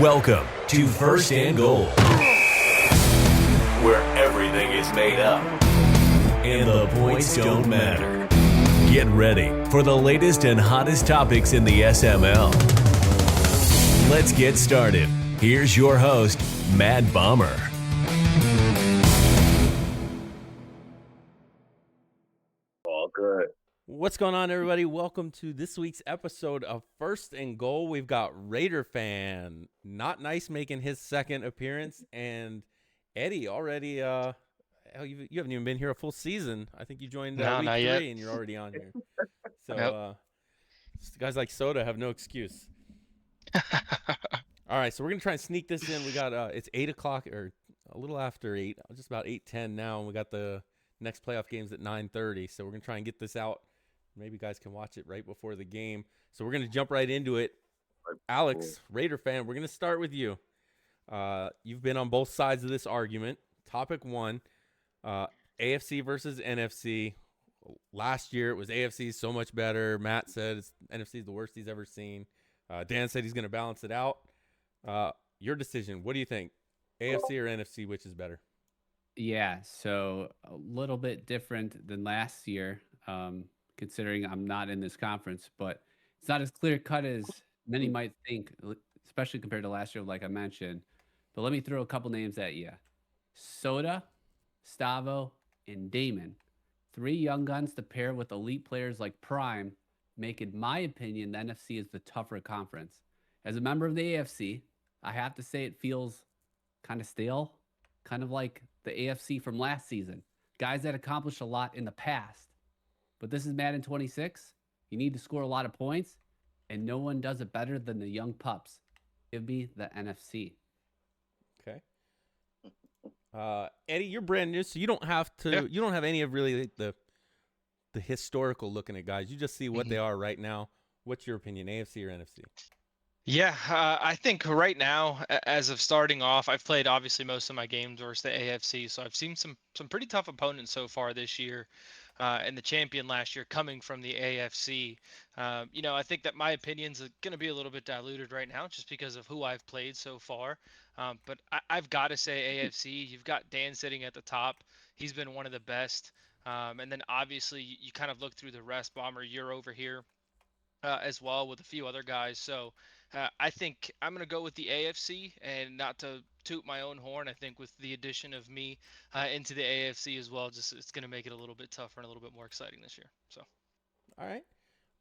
Welcome to First and Goal, where everything is made up and the points don't matter. Get ready for the latest and hottest topics in the SML. Let's get started. Here's your host, Mad Bomber. All good. What's going on, everybody? Welcome to this week's episode of First and Goal. We've got Raider fan Not Nice making his second appearance, and Eddie already. Hell, you haven't even been here a full season. I think you joined week 3, yet. and you're already on here. So Yep. guys like Soda have no excuse. All right, so we're gonna try and sneak this in. We got it's 8:00 or a little after 8, just about 8:10 now, and we got the next playoff games at 9:30. So we're gonna try and get this out. Maybe you guys can watch it right before the game. So we're gonna jump right into it. Alex, Raider fan, we're gonna start with you. You've been on both sides of this argument. Topic 1, AFC versus NFC. Last year it was AFC so much better. Matt said NFC is the worst he's ever seen. Dan said he's gonna balance it out. Your decision. What do you think? AFC or NFC, which is better? Yeah, so a little bit different than last year, considering I'm not in this conference, but it's not as clear cut as many might think, especially compared to last year, like I mentioned. But let me throw a couple names at you. Soda, Stavo, and Damon. 3 young guns to pair with elite players like Prime make, in my opinion, the NFC is the tougher conference. As a member of the AFC, I have to say it feels kind of stale, kind of like the AFC from last season. Guys that accomplished a lot in the past. But this is Madden 26. You need to score a lot of points, and no one does it better than the young pups. Give me the NFC. Okay. Eddie, you're brand new, so you don't have to. Yeah. You don't have any of really the historical looking at guys. You just see what they are right now. What's your opinion, AFC or NFC? Yeah, I think right now, as of starting off, I've played obviously most of my games versus the AFC, so I've seen some pretty tough opponents so far this year, and the champion last year coming from the AFC. I think that my opinion's going to be a little bit diluted right now just because of who I've played so far. But I've got to say AFC. You've got Dan sitting at the top. He's been one of the best. And then obviously you kind of look through the rest. Bomber, you're over here as well with a few other guys. So I think I'm going to go with the AFC, and not to toot my own horn. I think with the addition of me into the AFC as well, just it's going to make it a little bit tougher and a little bit more exciting this year. So, all right,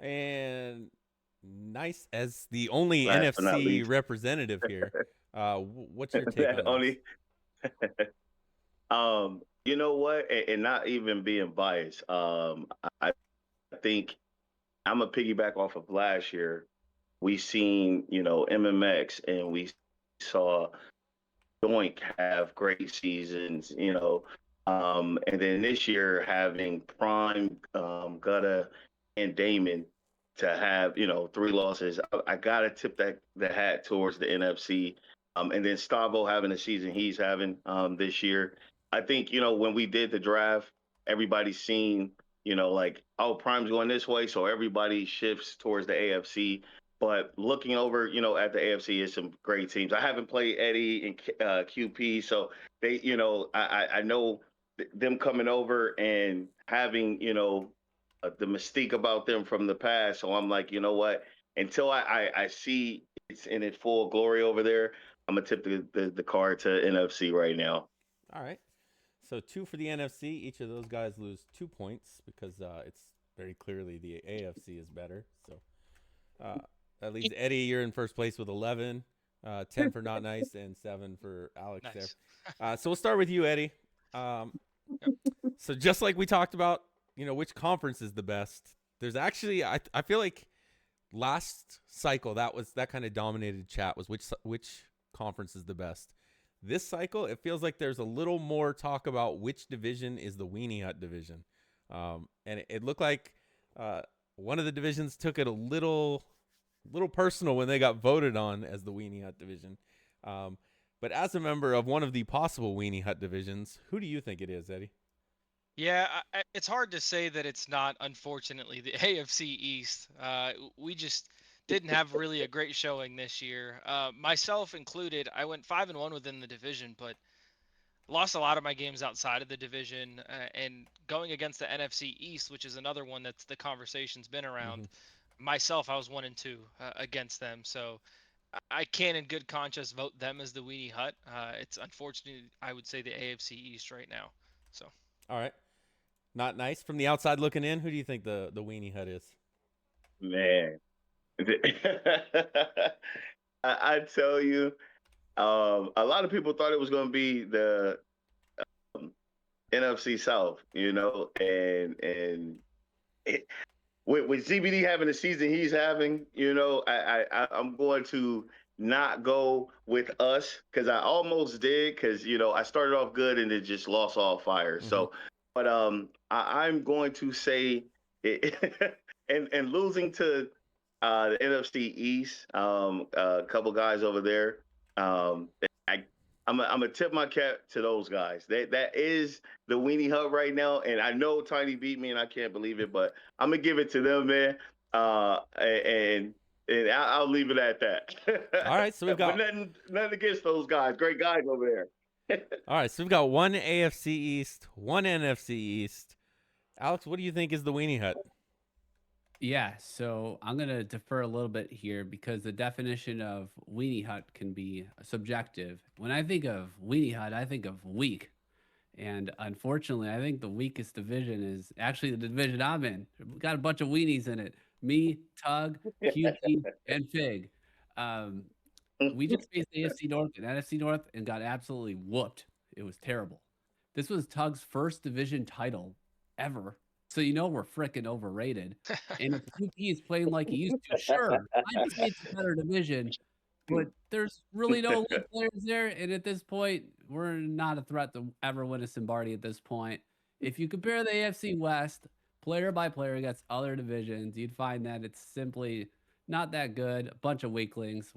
and nice as the only NFC representative here. What's your take on only? You know what? And not even being biased. I think I'm a piggyback off of last year. We seen, MMX, and we saw Doink have great seasons, and then this year having Prime, Gutta, and Damon to have, 3 losses. I gotta tip the hat towards the NFC, and then Stavo having the season he's having this year. I think, when we did the draft, everybody's seen, oh, Prime's going this way, so everybody shifts towards the AFC. But looking over, at the AFC is some great teams. I haven't played Eddie and QP, so they, I know them coming over and having, the mystique about them from the past. So I'm like, you know what? Until I see it's in its full glory over there, I'm gonna tip the card to NFC right now. All right. So 2 for the NFC. Each of those guys lose 2 points because it's very clearly the AFC is better. So at least Eddie, you're in first place with 11, 10 for Not Nice, and 7 for Alex. nice. There. So we'll start with you, Eddie. So just like we talked about, which conference is the best. There's actually, I feel like last cycle that kind of dominated chat was which conference is the best. This cycle, it feels like there's a little more talk about which division is the Weenie Hut division. And it looked like one of the divisions took it a little personal when they got voted on as the Weenie Hut division. But as a member of one of the possible Weenie Hut divisions, who do you think it is, Eddie? Yeah, it's hard to say that it's not, unfortunately, the AFC East. didn't have really a great showing this year. Myself included, I went 5-1 within the division, but lost a lot of my games outside of the division. And going against the NFC East, which is another one that's the conversation's been around. Myself, I was 1-2 against them, so I can, in good conscience, vote them as the Weenie Hut. It's unfortunate, I would say, the AFC East right now. So. All right. Not nice. From the outside looking in, who do you think the Weenie Hut is? Man. I tell you, a lot of people thought it was going to be the NFC South, and with CBD having the season he's having, I'm going to not go with us because I almost did because I started off good and it just lost all fire. So, but I'm going to say it, and losing to the NFC East, a couple guys over there. I'm gonna tip my cap to those guys. That is the Weenie Hut right now, and I know Tiny beat me, and I can't believe it, but I'm gonna give it to them, man. And I'll leave it at that. All right, so we've got but nothing against those guys. Great guys over there. All right, so we've got one AFC East, one NFC East. Alex, what do you think is the Weenie Hut? Yeah, so I'm going to defer a little bit here because the definition of Weenie Hut can be subjective. When I think of Weenie Hut, I think of weak. And unfortunately, I think the weakest division is actually the division I'm in. We've got a bunch of weenies in it. Me, Tug, QT, and Fig. We just faced the AFC North and NFC North and got absolutely whooped. It was terrible. This was Tug's first division title ever. So we're freaking overrated. And if QT is playing like he used to, sure, I just it's a better division. But there's really no elite players there. And at this point, we're not a threat to ever win a Simbardi at this point. If you compare the AFC West player by player against other divisions, you'd find that it's simply not that good. A bunch of weaklings.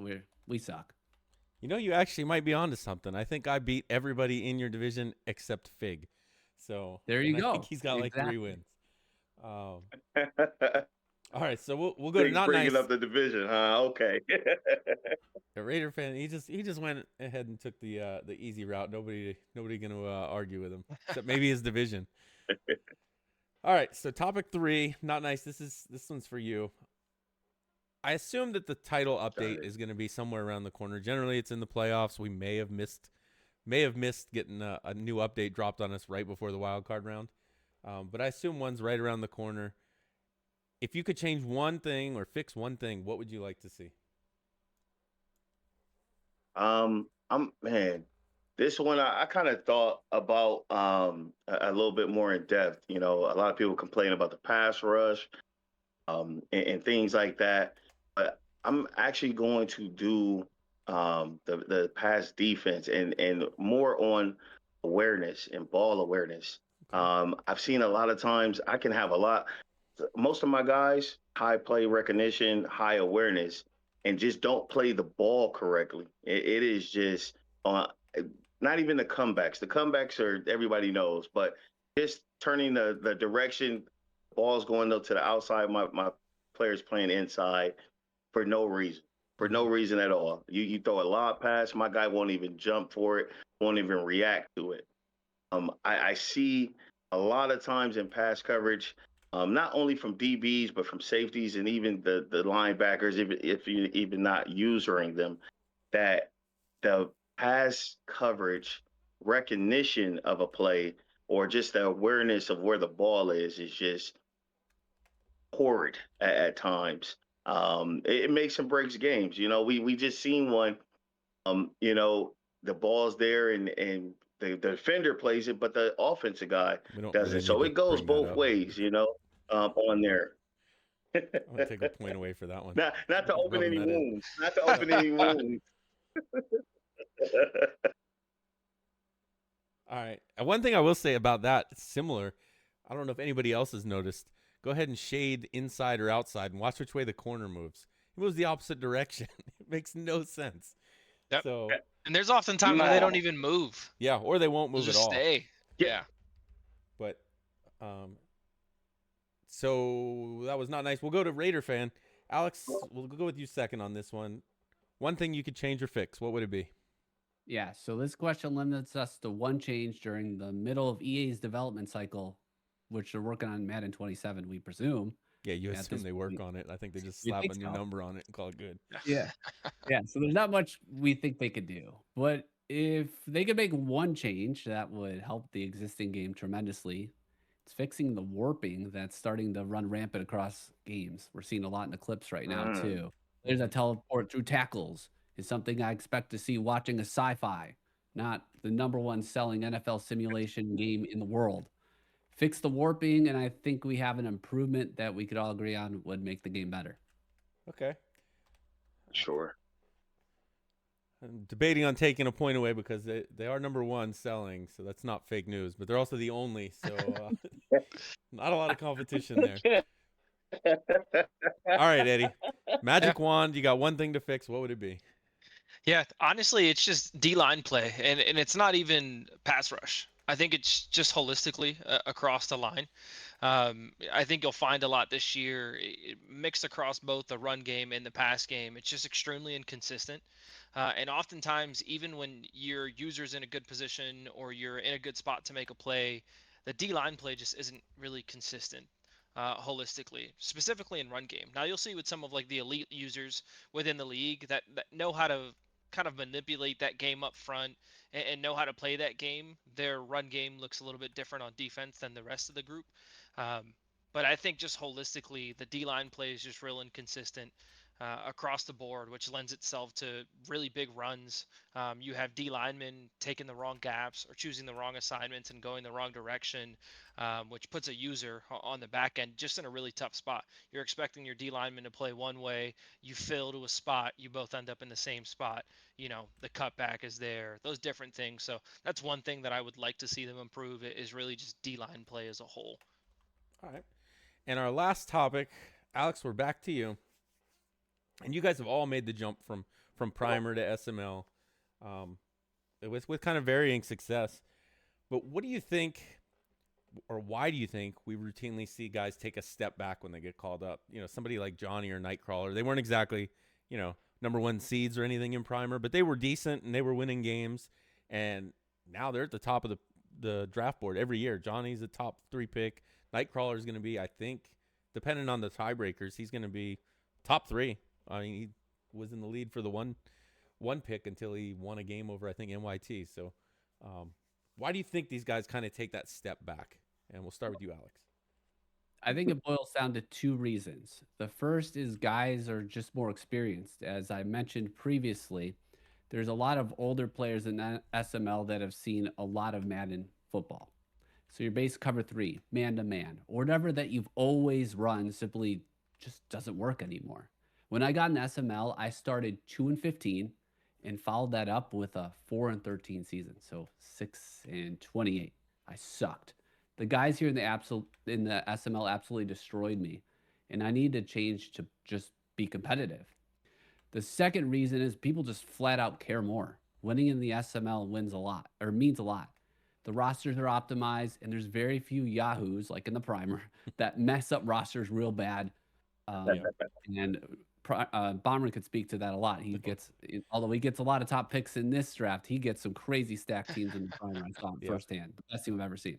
We suck. You actually might be onto something. I think I beat everybody in your division except Fig. So there you go. I think he's got like 3 wins. All right, so we'll go to not bringing nice. Up the division, huh? Okay. The Raider fan, he just went ahead and took the easy route. Nobody gonna argue with him except maybe his division. All right, so topic 3, not nice. This one's for you. I assume that the title update is going to be somewhere around the corner. Generally, it's in the playoffs. We may have missed getting a new update dropped on us right before the wild card round. But I assume one's right around the corner. If you could change one thing or fix one thing, what would you like to see? This one I kind of thought about a little bit more in depth. A lot of people complain about the pass rush, and things like that. But I'm actually going to do the pass defense and more on awareness and ball awareness. I've seen a lot of times I can have most of my guys, high play recognition, high awareness, and just don't play the ball correctly. It is just not even the comebacks. The comebacks are everybody knows, but just turning the direction, ball's going to the outside, my players playing inside for no reason at all. You throw a lob pass, my guy won't even jump for it, won't even react to it. I see a lot of times in pass coverage, not only from DBs, but from safeties and even the linebackers, if you're even not using them, that the pass coverage recognition of a play or just the awareness of where the ball is just horrid at times. It makes and breaks games. We just seen one, the ball's there and the defender plays it, but the offensive guy doesn't. So it goes both ways, on there. I'm gonna take a point away for that one. Not to open any wounds. Not to open any wounds. All right. One thing I will say about that, it's similar. I don't know if anybody else has noticed. Go ahead and shade inside or outside and watch which way the corner moves. It moves the opposite direction. It makes no sense. Yep. So, and there's often times where they don't even move. Yeah, or they won't move They'll at just all. Stay. Yeah. But so that was not nice. We'll go to Raider fan. Alex, we'll go with you second on this one. One thing you could change or fix, what would it be? Yeah, so this question limits us to one change during the middle of EA's development cycle, which they're working on Madden 27, we presume. Yeah, you At assume this they work point. on it. I think they just You slap think a new so? number on it and call it good. Yeah. Yeah, so there's not much we think they could do. But if they could make one change that would help the existing game tremendously, it's fixing the warping that's starting to run rampant across games. We're seeing a lot in the clips right now Mm. too. There's a teleport through tackles is something I expect to see watching a sci-fi, not the number one selling NFL simulation game in the world. Fix the warping, and I think we have an improvement that we could all agree on would make the game better. Okay. Sure. I'm debating on taking a point away because they are number one selling, so that's not fake news. But they're also the only, so not a lot of competition there. All right, Eddie. Magic wand. You got one thing to fix. What would it be? Yeah, honestly, it's just D-line play, and it's not even pass rush. I think it's just holistically across the line. I think you'll find a lot this year mixed across both the run game and the pass game. It's just extremely inconsistent. And oftentimes, even when your user's in a good position or you're in a good spot to make a play, the D line play just isn't really consistent holistically, specifically in run game. Now, you'll see with some of like the elite users within the league that know how to kind of manipulate that game up front and know how to play that game. Their run game looks a little bit different on defense than the rest of the group. Um, but I think just holistically, the D line play is just real inconsistent across the board, which lends itself to really big runs. You have D linemen taking the wrong gaps or choosing the wrong assignments and going the wrong direction, which puts a user on the back end just in a really tough spot. You're expecting your D lineman to play one way, you fill to a spot, you both end up in the same spot. You know, the cutback is there, those different things. So that's one thing that I would like to see them improve is really just D line play as a whole. All right. And our last topic, Alex, we're back to you. And you guys have all made the jump from primer to SML, with kind of varying success. But what do you think, or why do you think we routinely see guys take a step back when they get called up? You know, somebody like Johnny or Nightcrawler, they weren't exactly, you know, number one seeds or anything in primer, but they were decent and they were winning games. And now they're at the top of the draft board every year. Johnny's a top 3 pick. Nightcrawler is going to be, I think, depending on the tiebreakers, he's going to be top 3. I mean, he was in the lead for the one pick until he won a game over, I think, NYT. So why do you think these guys kind of take that step back? And we'll start with you, Alex. I think it boils down to two reasons. The first is guys are just more experienced. As I mentioned previously, there's a lot of older players in SML that have seen a lot of Madden football. So your base cover 3, man to man, or whatever that you've always run simply just doesn't work anymore. When I got in SML, I started 2-15 and followed that up with a 4-13 season. So 6-28. I sucked. The guys here in the SML absolutely destroyed me, and I need to change to just be competitive. The second reason is people just flat out care more. Winning in the SML wins a lot, or means a lot. The rosters are optimized, and there's very few yahoos, like in the primer, that mess up rosters real bad. And Bomber could speak to that a lot. Although he gets a lot of top picks in this draft, he gets some crazy stacked teams in the primer. I saw it firsthand. The best team I've ever seen.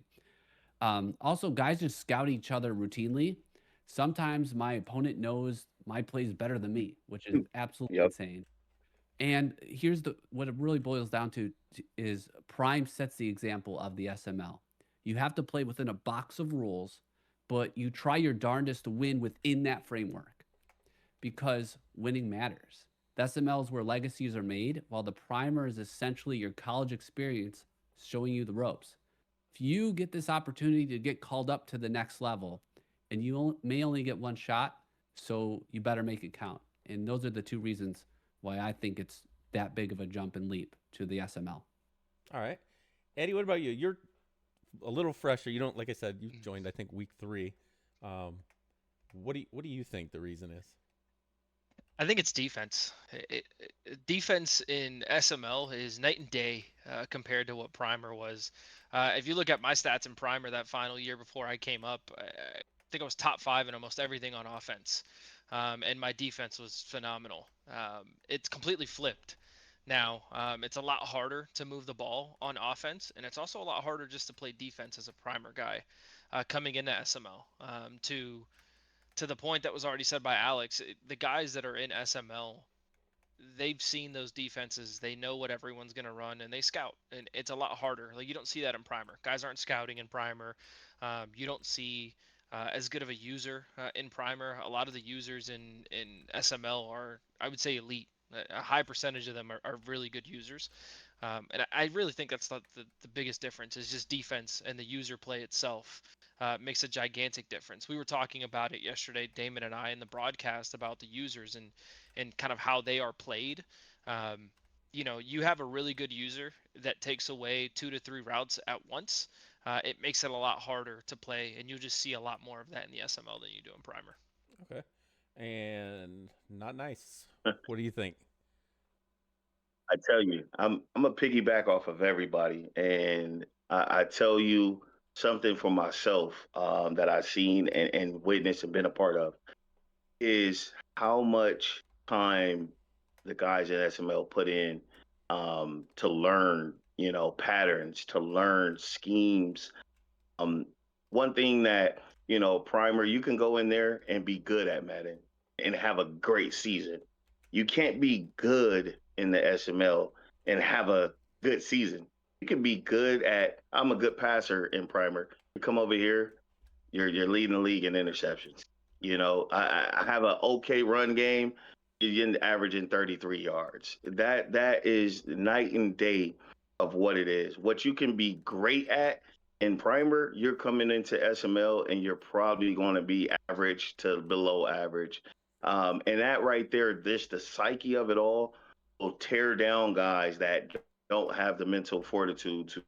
Also, guys just scout each other routinely. Sometimes my opponent knows my plays better than me, which is absolutely insane. And here's what it really boils down to is Prime sets the example of the SML. You have to play within a box of rules, but you try your darndest to win within that framework because winning matters. The SML is where legacies are made, while the primer is essentially your college experience showing you the ropes. If you get this opportunity to get called up to the next level, and you may only get one shot, so you better make it count. And those are the two reasons why I think it's that big of a jump and leap to the SML. All right. Eddie, what about you? You're a little fresher. You don't, like I said, you joined, I think, week 3. What do you think the reason is? I think it's defense. Defense in SML is night and day compared to what Primer was. If you look at my stats in Primer that final year before I came up, think I was top 5 in almost everything on offense, and my defense was phenomenal. It's completely flipped. Now, it's a lot harder to move the ball on offense, and it's also a lot harder just to play defense as a primer guy coming into SML. To the point that was already said by Alex, the guys that are in SML, they've seen those defenses. They know what everyone's going to run, and they scout. And it's a lot harder. Like, you don't see that in Primer. Guys aren't scouting in Primer. You don't see as good of a user in Primer. A lot of the users in SML are, I would say, elite. A high percentage of them are really good users. And I really think that's the biggest difference is just defense, and the user play itself makes a gigantic difference. We were talking about it yesterday, Damon and I, in the broadcast about the users and kind of how they are played. You have a really good user that takes away 2 to 3 routes at once. It makes it a lot harder to play, and you'll just see a lot more of that in the SML than you do in Primer. Okay. And not nice. What do you think? I tell you, I'm a piggyback off of everybody, and I tell you something for myself that I've seen and witnessed and been a part of is how much time the guys at SML put in to learn, patterns, to learn schemes. Um, One thing that, Primer, you can go in there and be good at Madden and have a great season. You can't be good in the SML and have a good season. You can be good at, I'm a good passer in Primer. You come over here, you're leading the league in interceptions. I have an okay run game. You're averaging 33 yards. That is night and day of what it is. What you can be great at in Primer, you're coming into SML and you're probably going to be average to below average. And that right there, the psyche of it all will tear down guys that don't have the mental fortitude to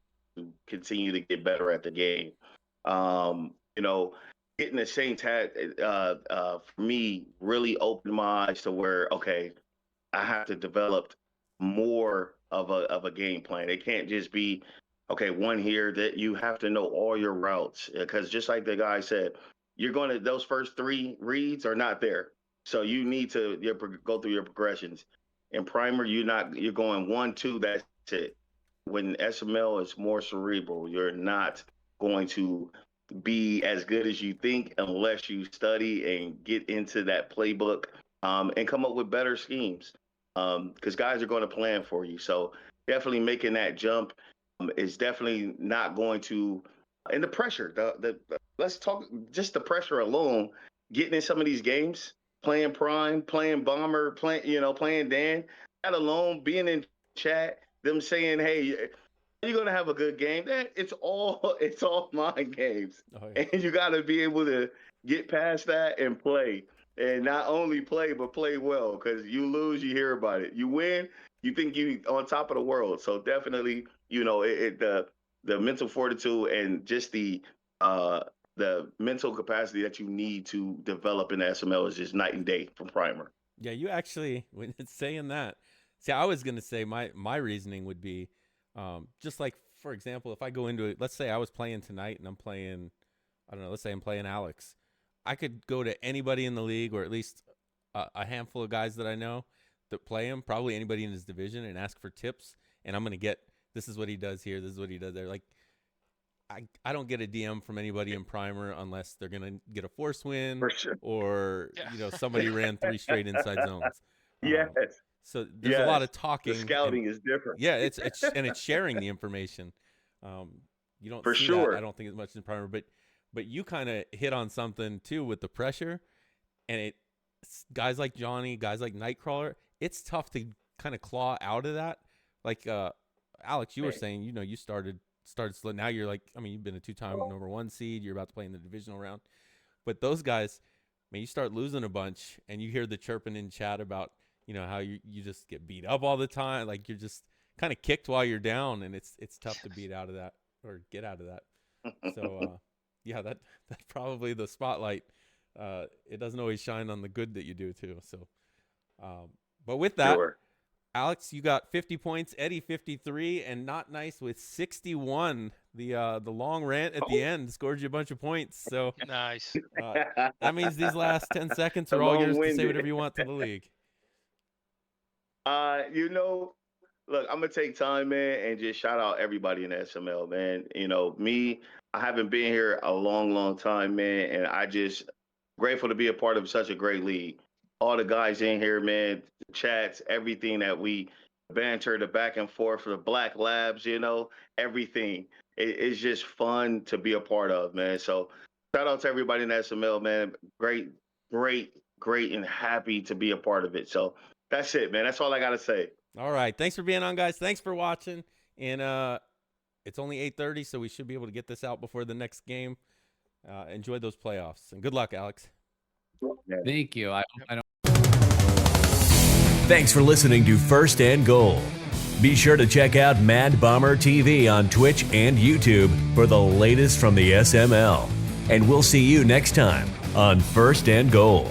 continue to get better at the game. You know, Getting the same for me really opened my eyes to where, okay, I have to develop more of a game plan. It can't just be okay, one here that you have to know all your routes because just like the guy said, you're going to those first 3 reads are not there. So you need to go through your progressions. In Primer, you're going 1, 2, that's it. When SML is more cerebral, you're not going to be as good as you think unless you study and get into that playbook and come up with better schemes because guys are going to plan for you. So definitely making that jump is definitely not going to. And the pressure, let's talk just the pressure alone, getting in some of these games, playing Prime, playing Bomber, playing Dan, that alone, being in chat, them saying, "Hey, you're gonna have a good game." It's all mind games, Oh, yeah. and you got to be able to get past that and play, and not only play but play well. Because you lose, you hear about it. You win, you think you on top of the world. So definitely, the mental fortitude and just the mental capacity that you need to develop in the SML is just night and day from Primer. Yeah, you actually, when it's saying that, see, I was going to say my reasoning would be just like, for example, if I go into it, let's say I was playing tonight and I'm playing, I don't know, let's say I'm playing Alex. I could go to anybody in the league or at least a handful of guys that I know that play him, probably anybody in his division, and ask for tips. And I'm going to get, this is what he does here, this is what he does there. Like, I don't get a DM from anybody in Primer unless they're going to get a force win For sure. or, somebody ran 3 straight inside zones. Yes. So there's a lot of The talking. scouting is different. Yeah, it's sharing the information. You don't For see sure. that, I don't think, as much in Primer, but you kind of hit on something too with the pressure, and guys like Johnny, guys like Nightcrawler, it's tough to kind of claw out of that. Like Alex, you were saying, you started slow. Now you're like, I mean, you've been a 2-time number 1 seed. You're about to play in the divisional round, but those guys, man, you start losing a bunch, and you hear the chirping in chat about how you just get beat up all the time. Like you're just kind of kicked while you're down, and it's tough to beat out of that or get out of that. So yeah, that's probably the spotlight. It doesn't always shine on the good that you do too. So, but with that, Sure. Alex, you got 50 points, Eddie 53, and Not Nice with 61 the long rant at the end scored you a bunch of points. So Nice. that means these last 10 seconds are The all yours to long-winded. say whatever you want to the league. You know, look, I'm gonna take time, man, and just shout out everybody in the SML, man. You know, I haven't been here a long, long time, man, and I just grateful to be a part of such a great league. All the guys in here, man, the chats, everything that we banter, the back and forth, the Black Labs, you know, everything. It's just fun to be a part of, man. So shout out to everybody in the SML, man. Great, great, great, and happy to be a part of it. So that's it, man. That's all I gotta say. All right. Thanks for being on, guys. Thanks for watching. And it's only 8:30, so we should be able to get this out before the next game. Enjoy those playoffs. And good luck, Alex. Thank you. I don't. Thanks for listening to First and Goal. Be sure to check out Mad Bomber TV on Twitch and YouTube for the latest from the SML. And we'll see you next time on First and Goal.